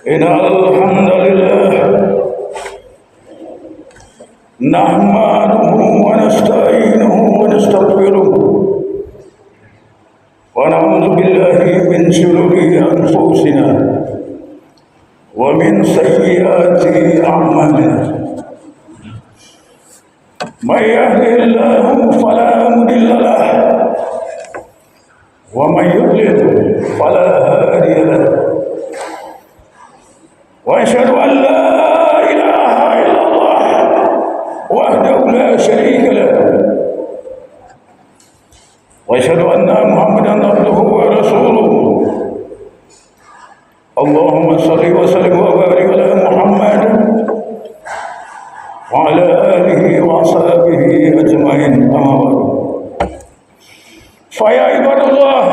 إن الحمد لله نحمده ونستعينه ونستغفره ونعوذ بالله من شرور أنفسنا ومن سيئات أعمالنا من يهده الله فلا مضل له ومن يضلل فلا هادي له وأشهد أن لا إله إلا الله وحده لا شريك له وأشهد أن محمدا عبده ورسوله اللهم صل وسلم وبارك على محمد وعلى آله وأصحابه أجمعين أما بعد فيا عباد الله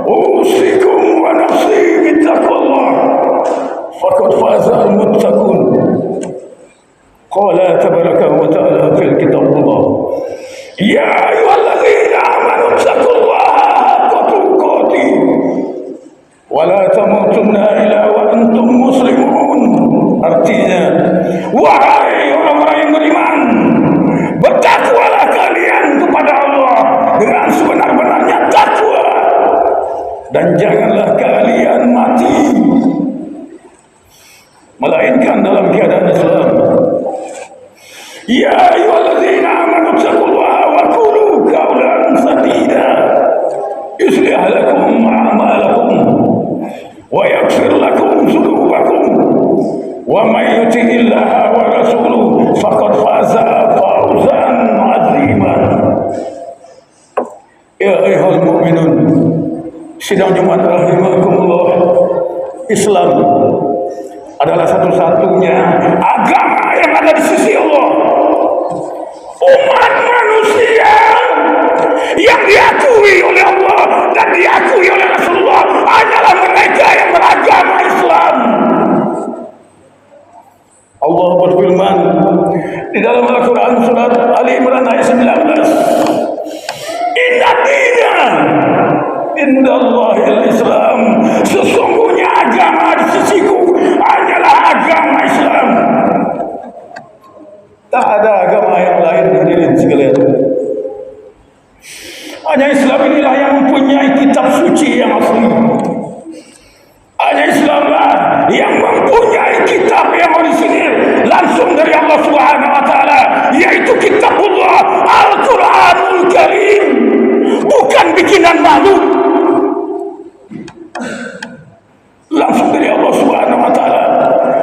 أوصيكم ونفسي بتقوى الله فقد فاز المتقون قال تبارك وتعالى في الكتاب الله يا أيها الذين آمنوا اتقوا الله حق تقاته ولا تموتن إلا وأنتم مسلمون. Artinya, wahai orang-orang yang beriman, bertakwalah kalian kepada Allah dengan sebenar-benarnya takwa, dan janganlah kalian mati melainkan dalam keadaan Islam. Ya ayyuhalladzina amanu taqullaha wa qulu qawlan sadida yuslih lakum a'malakum wa yaghfir lakum dzunubakum wa may yuti'illaha wa rasulahu faqad faza fawzan 'aziman. Ya ayyuhal mu'minun, sidang Jumat rahimakumullah, Islam adalah satu-satunya agama yang ada di sisi Allah. Umat manusia yang diakui oleh Allah dan diakui oleh Rasulullah hanyalah mereka yang beragama Islam. Allah berfirman di dalam Al-Quran surat Ali Imran ayat 19, Inna dina indallahil Islam, sesungguhnya agama di sisiku hanyalah agama Islam. Tak ada agama yang lain, hadirin sekalian. Hanya Islam inilah yang mempunyai kitab suci yang asli. Hanya Islamlah yang mempunyai kitab yang orisinil langsung dari Allah Subhanahu wa taala, yaitu kitabullah Al-Qur'anul Karim, bukan bikinan makhluk. Langsung dari Allah Subhanahu wa taala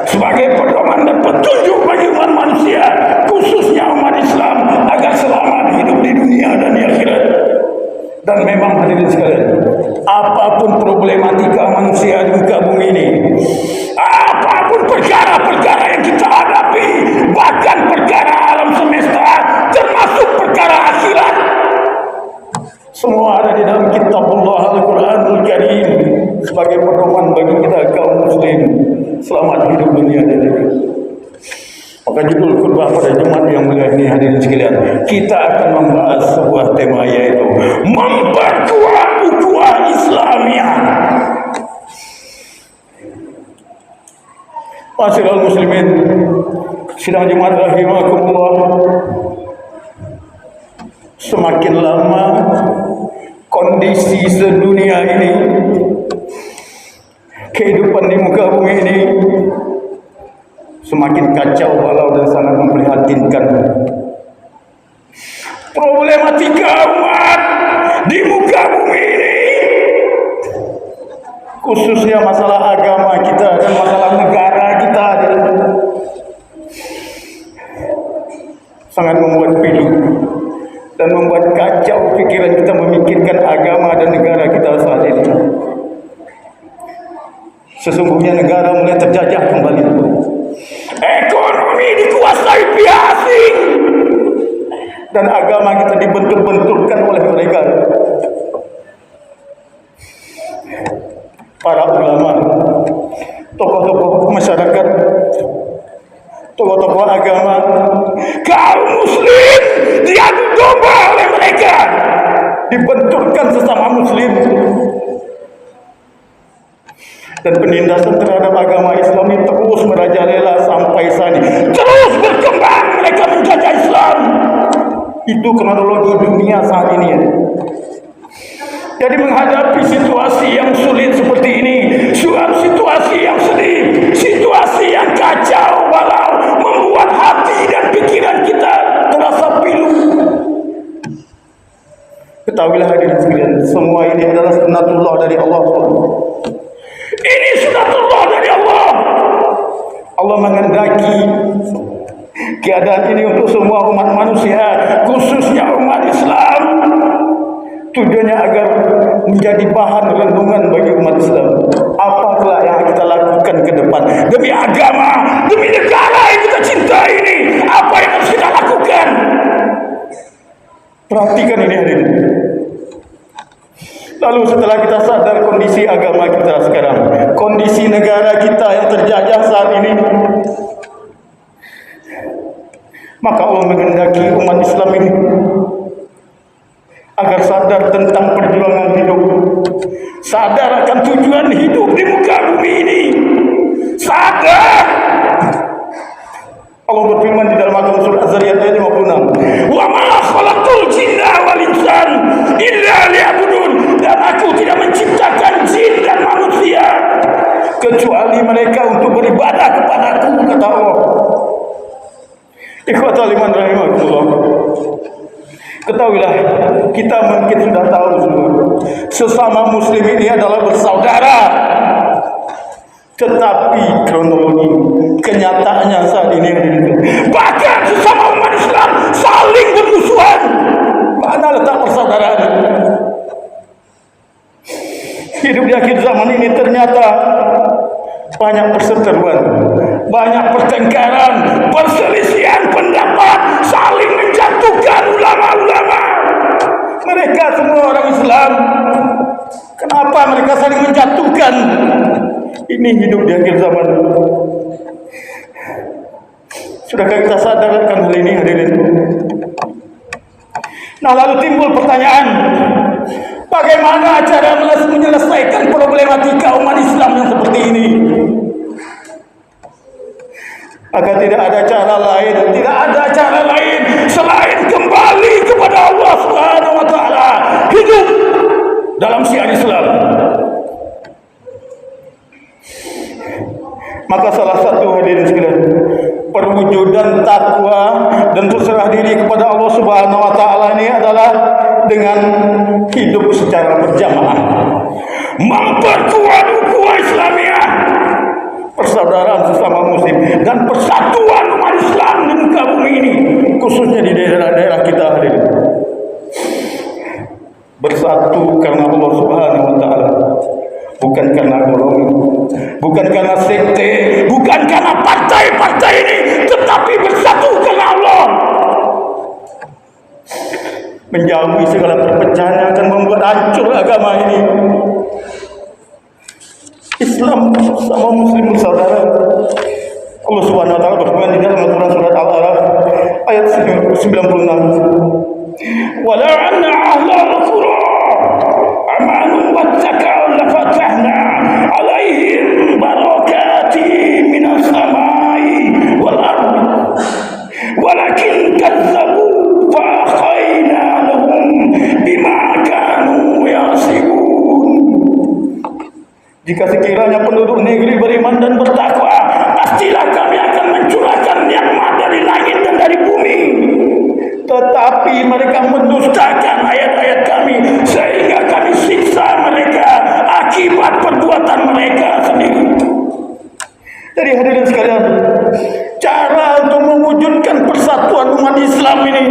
sebagai pedoman dan petunjuk bagi umat manusia, khususnya umat Islam, agar selamat hidup di dunia dan di akhirat. Dan memang hadirin sekalian, apapun problematika manusia di muka bumi ini, apapun perkara-perkara yang kita hadapi, bahkan perkara alam semesta termasuk perkara akhirat, semua ada di dalam kitabullah Al-Quranul Karim sebagai pedoman bagi kita kaum muslim selamat hidup dunia dan akhirat. Maka judul khutbah pada Jumat yang mulia ini, hadirin sekalian, kita akan membahas sebuah tema, yaitu memperkuat ukhuwah Islamiyah. Masyaallah muslimin, sidang Jumat rahimakumullah, semakin lama kondisi sedunia ini, kehidupan di muka bumi ini semakin kacau balau dan sangat memprihatinkan. Problematika umat di muka bumi ini, khususnya masalah agama kita dan masalah negara kita, sangat membuat pilu dan membuat kacau pikiran kita memikirkan agama dan negara kita saat ini. Sesungguhnya negara mulai terjajah kembali. Ekonomi dikuasai pihak asing dan agama kita dibentur-benturkan oleh mereka. Para ulama, tokoh-tokoh masyarakat, tokoh-tokoh agama, kaum muslim diadu domba oleh mereka, dibenturkan sesama muslim. Dan penindasan terhadap agama Islam ini terus merajalela sampai saat ini. Terus berkembang mereka menjajah Islam. Itu kronologi dunia saat ini. Jadi menghadapi situasi yang sulit seperti ini, situasi yang sedih, situasi yang kacau balau, membuat hati dan pikiran kita terasa pilu. Ketahuilah hadirin sekalian, semua ini adalah sunatullah dari Allah. Ini sunatullah dari Allah. Allah menghendaki keadaan ini untuk semua umat manusia, khususnya umat Islam. Tujuannya agar menjadi bahan renungan bagi umat Islam. Apakah yang kita lakukan ke depan demi agama, demi negara yang kita cintai ini? Apa yang harus kita lakukan? Perhatikan ini hadirin. Lalu setelah kita sadar kondisi agama kita sekarang, kondisi negara kita yang terjajah saat ini, maka Allah menghendaki umat Islam ini agar sadar tentang perjuangan hidup, sadar akan tujuan hidup di muka bumi ini, sadar. Allah berfirman di dalam agama surah Az-Zariyat ayat 56, "Wa ma khalaqtul jinna wal insan illa liya'budun." Dan aku tidak menciptakan jin dan manusia kecuali mereka untuk beribadah kepadaku, kata Allah. Ikhwatal iman rahimakumullah. Ketahuilah, kita mungkin sudah tahu semua, sesama muslim ini adalah bersaudara. Tetapi kronologi kenyataannya saat ini, bahkan sesama umat Islam saling bermusuhan. Mana letak persaudaraan? Hidup di akhir zaman ini ternyata banyak perseteruan, banyak pertengkaran, perselisihan pendapat, saling menjatuhkan ulama-ulama. Mereka semua orang Islam. Kenapa mereka saling menjatuhkan? Ini hidup di akhir zaman. Sudahkah kita sadar akan hal ini, hadirin? Nah, lalu timbul pertanyaan, bagaimana cara menyelesaikan problematika umat Islam yang seperti ini? Agar tidak ada cara lain selain kembali kepada Allah Subhanahu wa taala, hidup dalam syiar Islam. Maka salah satu, hadirin sekalian, perwujudan takwa dan berserah diri kepada Allah Subhanahu wa taala ini adalah dengan hidup secara berjamaah, memperkuat ukhuwah Islamiyah, persaudaraan sesama muslim, dan persatuan umat Islam di muka bumi ini, khususnya di daerah-daerah kita, hadirin. Bersatu karena Allah Subhanahu wa taala, bukan karena golongan, bukan karena sekte, bukan karena partai-partai ini, tetapi bersatu karena Allah. Menjauhi segala perpecahan yang akan membuat hancur agama ini. Islam sama muslim bersaudara. Allah Subhanahu wa taala berfirman di dalam Al-Qur'an surat Al-A'raf ayat 96, "Walau anna ahlal qura amanu wattaqau lafatahna 'alaihim barakatin minas samai wal ardi walakin kazzabu fa akhayna lahum bima kanu yasibun." Jika sekiranya penduduk negeri beriman dan bertakwa, pastilah kami akan mencurahkan nikmat dari langit dan dari bumi. Tetapi mereka mendustakan ayat-ayat kami, sehingga kami siksa mereka akibat perbuatan mereka sendiri. Jadi hadirin sekalian, cara untuk mewujudkan persatuan umat Islam ini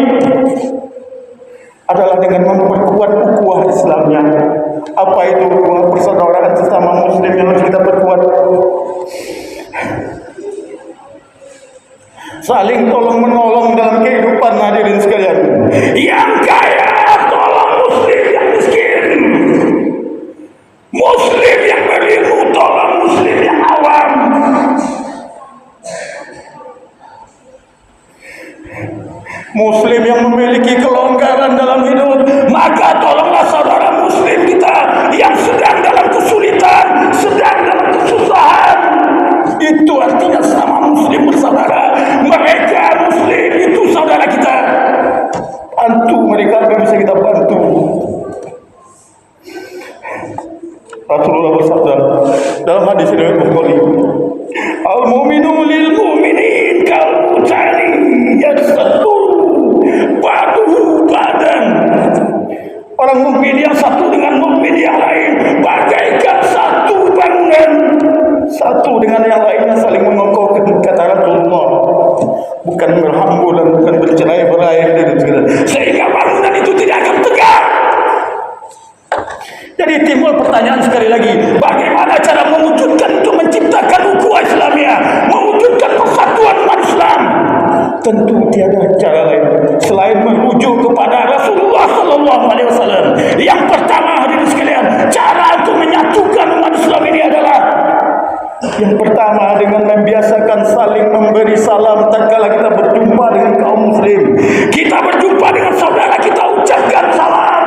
adalah dengan memperkuat ukhuwah Islamnya. Apa itu ukhuwah? Persaudaraan sesama muslim yang harus kita perkuat. Saling tolong menolong dalam kehidupan, hadirin sekalian. Yang kaya tolong muslim yang miskin, muslim yang berilmu tolong muslim yang awam. Muslim yang memiliki kelonggaran dalam hidup, maka tolonglah saudara muslim kita yang sedang dalam kesulitan, sedang dalam kesulitan. Rasulullah bersabda dalam hadis riwayat Bukhari, al-mu'minu lil mu'minin kal butani yasatu ba'duhu ba'dan. Orang mukmin yang satu dengan mukmin yang lain bagaikan satu bangunan, satu dengan yang lainnya saling mengokohkan, kata Rasulullah, bukan berhamburan, bukan bercerai-berai sehingga bangunan itu tidak akan tegak. Jadi timbul pertanyaan sekali lagi, bagaimana cara mewujudkan untuk menciptakan ukhuwah Islamiyah, mewujudkan persatuan umat Islam? Tentu tiada cara lain selain merujuk kepada Rasulullah SAW. Yang pertama, hadirin sekalian, cara untuk menyatukan umat Islam ini adalah yang pertama dengan membiasakan saling memberi salam tatkala kita berjumpa dengan kaum muslim. Kita berjumpa dengan saudara kita, ucapkan salam.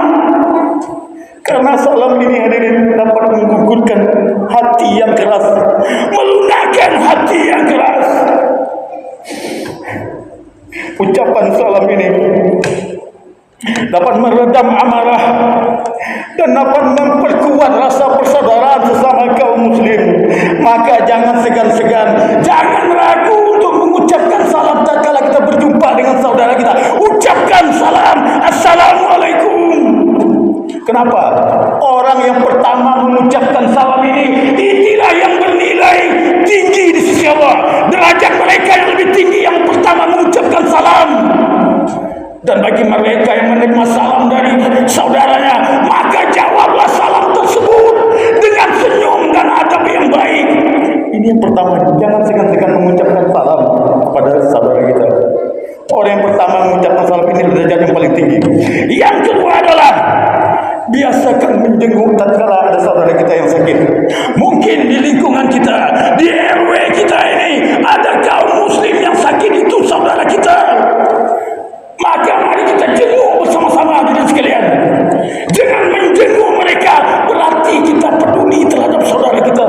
Karena salam ini hadirin dapat menggugurkan hati yang keras, melunakkan hati yang keras. Ucapan salam ini dapat meredam amarah dan dapat memperkuat rasa persaudaraan sesama kaum muslim. Maka jangan segan-segan, jangan ragu untuk mengucapkan salam tatkala kita berjumpa dengan saudara kita. Ucapkan salam, assalamualaikum. Kenapa? Orang yang pertama mengucapkan salam ini, inilah yang bernilai tinggi di sisi Allah. Derajat mereka yang lebih tinggi yang pertama mengucapkan salam. Dan bagi mereka yang menerima salam dari saudaranya, maka jawablah salam tersebut dengan senyum dan adab yang baik. Ini yang pertama, jangan segan-segan mengucapkan salam kepada saudara kita. Orang yang pertama mengucapkan salam ini derajat yang paling tinggi. Yang kedua adalah biasakan menjenguk tatkala ada saudara kita yang sakit. Mungkin di lingkungan kita, di RW kita ini ada kaum muslim yang sakit, itu saudara kita. Maka mari kita jenguk bersama-sama hadirin sekalian. Dengan menjenguk mereka berarti kita peduli terhadap saudara kita.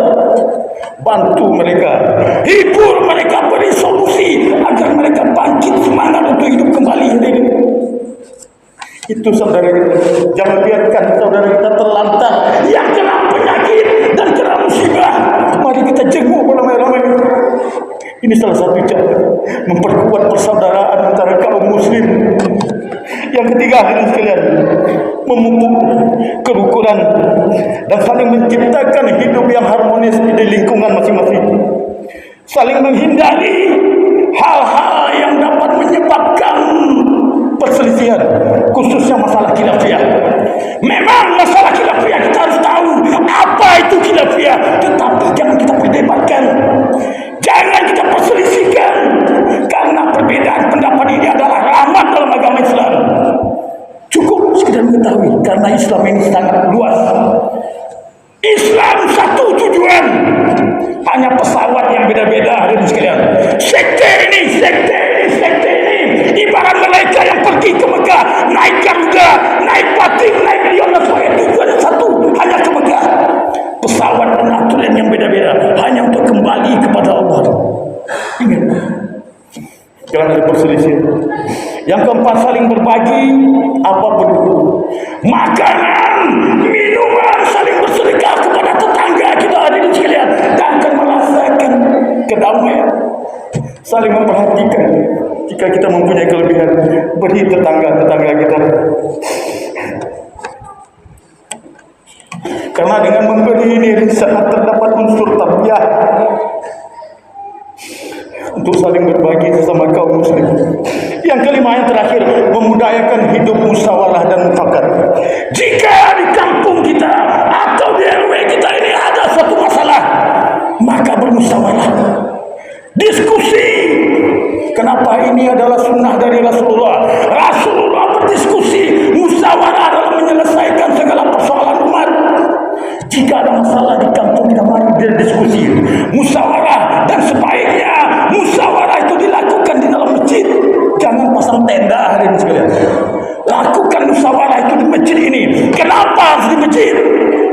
Bantu mereka, hibur mereka, beri solusi agar mereka bangkit semangat untuk hidup kembali. Itu saudara kita. Jangan biarkan saudara kita terlantar yang kena penyakit dan kena musibah. Mari kita jenguk beramai-ramai. Ini salah satu cara memperkuat persaudaraan antara kaum muslim. Yang ketiga, hadirin sekalian, memupuk kerukunan dan saling menciptakan hidup yang harmonis di lingkungan masing-masing. Saling menghindari hal-hal yang dapat menyebabkan perselisihan, khususnya masalah khilafiyah. Memang masalah khilafiyah kita harus tahu apa itu khilafiyah, tetapi jangan kita perdebatkan, jangan kita perselisihkan, karena perbedaan pendapat ini adalah rahmat dalam agama Islam. Cukup sekedar mengetahui, karena Islam ini sangat luas. Islam satu tujuan, hanya pesawat yang beda-beda hadirin sekalian. Sekte ini ibarat mereka yang pergi ke Mekah, naik Garuda, naik Batik, naik Lion, tujuannya satu, hanya ke Mekah. Pesawat dan aturan yang beda-beda, hanya untuk kembali kepada Allah. Ingat, jangan ada perselisihan. Yang keempat, saling berbagi apapun itu, makanan, minuman, saling bersedekah kepada tetangga kita hadirin sekalian, dan akan merasakan kedamaian. Saling memperhatikan. Jika kita mempunyai kelebihan, beri tetangga-tetangga kita. Karena dengan memberi ini sangat terdapat unsur tarbiyah untuk saling berbagi sesama kaum muslim. Yang kelima, yang terakhir, memudayakan hidup musyawarah dan mufakat. Jika di kampung kita atau di RW kita ini ada suatu masalah, maka bermusyawarah, diskusi. Kenapa? Ini adalah sunnah dari Rasulullah. Rasulullah berdiskusi, musyawarah dalam menyelesaikan segala persoalan umat. Jika ada masalah di kampung kita, mari berdiskusi, musyawarah, dan sebaiknya musyawarah itu dilakukan di dalam masjid. Jangan pasang tenda hadirin sekalian. Lakukan musyawarah itu di masjid ini. Kenapa harus di masjid?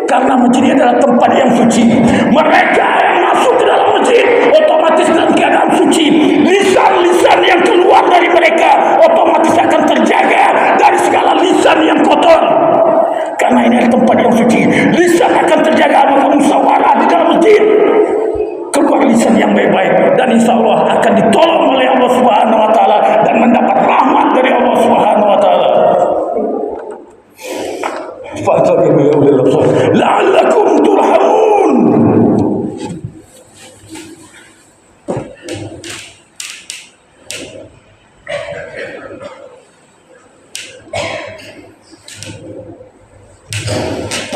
Karena masjid ini adalah tempat yang suci. Mereka yang masuk ke dalam masjid otomatis dalam keadaan suci. Lisan-lisan yang keluar dari mereka otomatis akan terjaga dari segala lisan yang kotor. Karena ini adalah tempat yang suci, lisan akan terjaga. Maka fa'tabiru ya ulil absar la'allakum turhamun.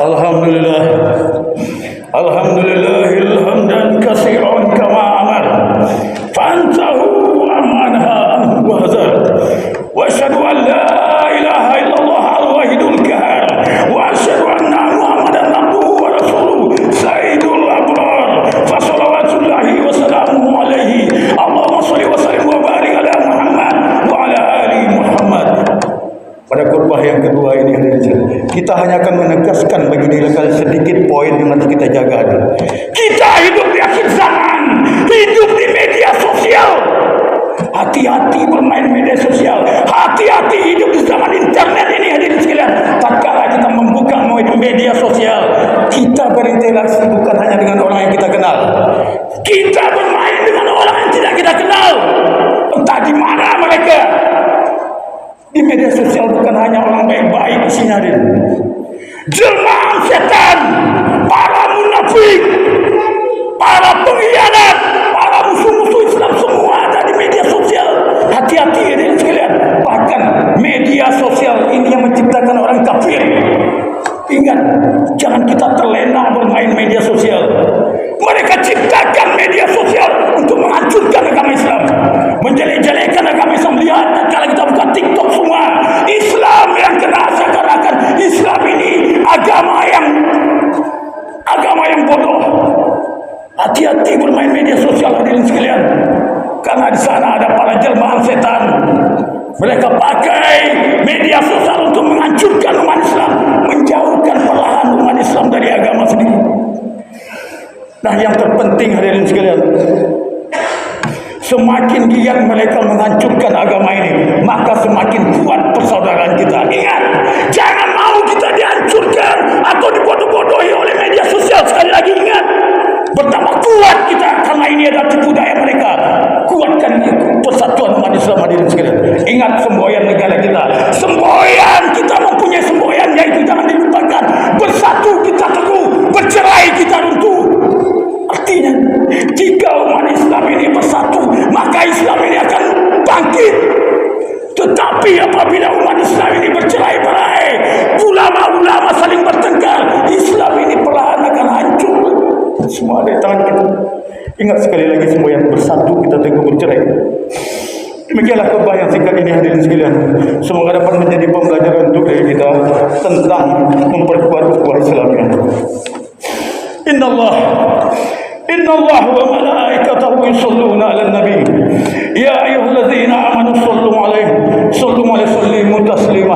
Alhamdulillah, alhamdulillahil hamdan katsiran kama amal fantahu amanha anhu wa hazar wa asyhadu an la ilaha illallah al-wahidul qahhar wa asyhadu anna muhammadan abduhu wa rasuluhu sayyidul abrar fa shalawatullahi wa salamuhu alaihi Allahumma shalli wa sallim wa barik ala Muhammad wa ala ali Muhammad. Pada khutbah yang kedua ini kita hanya akan menegaskan bagi diri kita sedikit poin yang harus kita jaga. Kita hidup di akhir zaman, hidup di media sosial. Hati-hati bermain media sosial, hati-hati hidup di zaman internet ini hadirin sekalian. Tatkala kita membuka media sosial, kita berinteraksi bukan hanya dengan orang yang kita kenal. Kita bermain dengan orang yang tidak kita kenal. Entah di mana mereka. Di media sosial bukan hanya orang baik-baik isinya, jelmaan setan, para munafik, para pengkhianat, para musuh-musuh Islam semua ada di media sosial. Hati-hati ya sekalian. Bahkan media sosial ini yang menciptakan orang kafir. Ingat, jangan kita terlena bermain media sosial. Mereka ciptakan media sosial untuk menghancurkan agama Islam, menjelek-jelekan agama Islam. Lihat, kalau kita buka TikTok semua Islam yang kena seakan-akan Islam ini agama yang bodoh. Hati-hati bermain media sosial hadirin sekalian, karena di sana ada para jelmaan setan. Mereka pakai media sosial untuk menghancurkan umat Islam, menjauhkan perlahan umat Islam dari agama sendiri. Nah, yang terpenting hadirin sekalian, semakin giat mereka menghancurkan agama ini, maka semakin kuat persaudaraan kita. Ingat, jangan mau kita dihancurkan atau dibodoh-bodohi oleh media sosial. Sekali lagi ingat, betapa kuat kita, karena ini adalah tipu daya mereka. Kuatkan persatuan umat Islam hadirin sekalian. Ingat semboyan negara kita, semboyan kita mempunyai semboyan, yaitu jangan dilupakan, bersatu kita teguh, bercerai kita runtuh. Artinya, jika umat Islam ini bersatu, maka Islam ini akan bangkit. Tetapi apabila umat Islam ini bercerai-berai, ulama-ulama saling bertengkar, Islam ini perlahan akan hancur. Semua ada di tangan kita. Ingat sekali lagi, semua yang bersatu kita teguh, bercerai. Demikianlah khutbah yang singkat ini hadirin sekalian. Semoga dapat menjadi pembelajaran untuk diri kita tentang memperkuat ukhuwah Islamiyah. Inna Allah wa malaikatahu yusalluna 'alan nabi ya ayyuhalladzina amanu sallu 'alaihi sallimu taslima.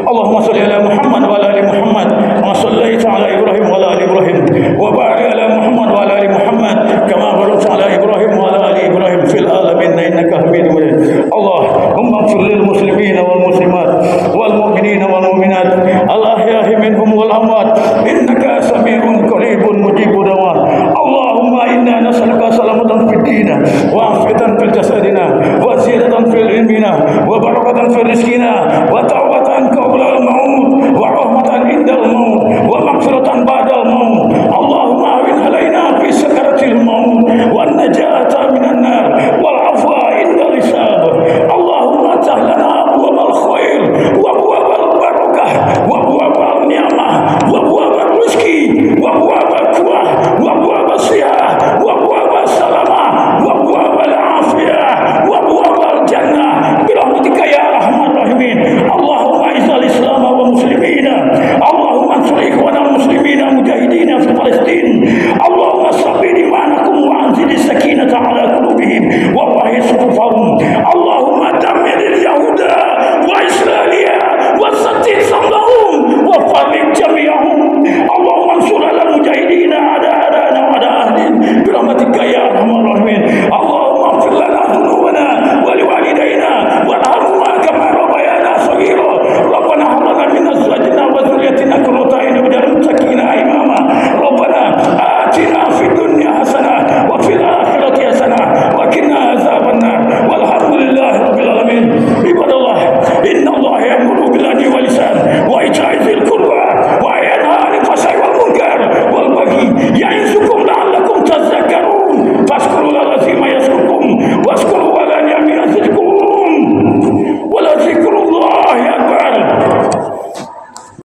Allahumma shalli ala Muhammad wa ala ali Muhammad kama shallaita ala Ibrahim wa ala ali Ibrahim wa barik ala Muhammad wa ala ali Muhammad kama barakta ala Ibrahim wa ala ali Ibrahim fil alamin innaka Hamidum Majid. Allahumma ighfir lil muslimina wal muslimat wal mu'minina wal mu'minat al ahya'i minhum wal amwat innaka sami'un qaribun mujibud da'wat. Allahumma inna nas'aluka salamatan fid din wa